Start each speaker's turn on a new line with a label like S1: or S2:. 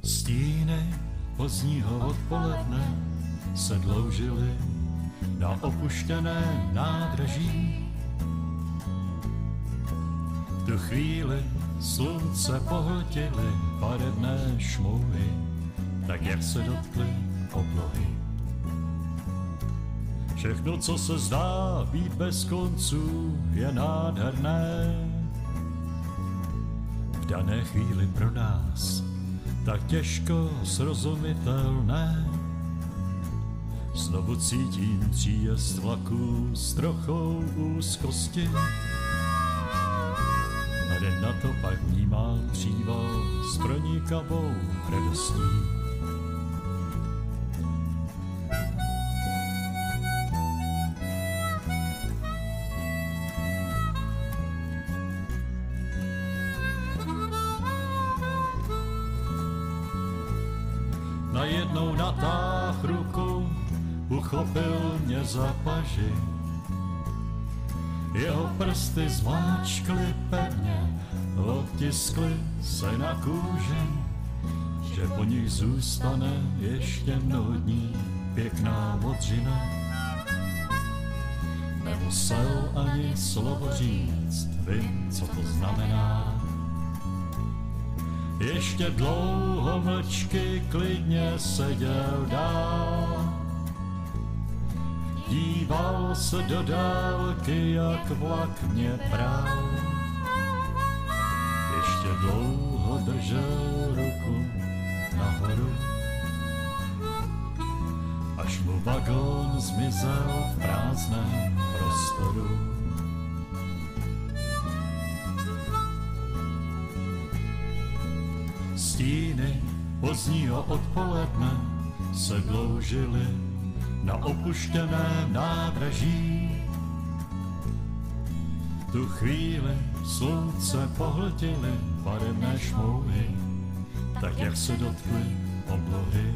S1: Stíny pozdního odpoledne se dloužily na opuštěné nádraží. V tu chvíli slunce pohltily farebné šmouhy, tak jak se dotkly oblohy. Všechno, co se zdá být bez konců, je nádherné. V dané chvíli pro nás tak těžko srozumitelné. Znovu cítím příjezd vlaků s trochou úzkosti. A den na to pak vnímám příval s pronikavou radostí. Najednou natáh ruku, uchopil mě za paži. Jeho prsty zmáčkly pevně, otiskly se na kůži, že po nich zůstane ještě mnoho dní pěkná modřina. Nemusel ani slovo říct, vím, co to znamená. Ještě dlouho mlčky klidně seděl dál. Díval se do dálky, jak vlak mě bral. Ještě dlouho držel ruku nahoru, až mu vagón zmizel v prázdném prostoru. Stíny pozdního odpoledne se dloužily na opuštěném nádraží. Tu chvíli slunce pohltily farebné šmouhy, tak jak se dotkly oblohy.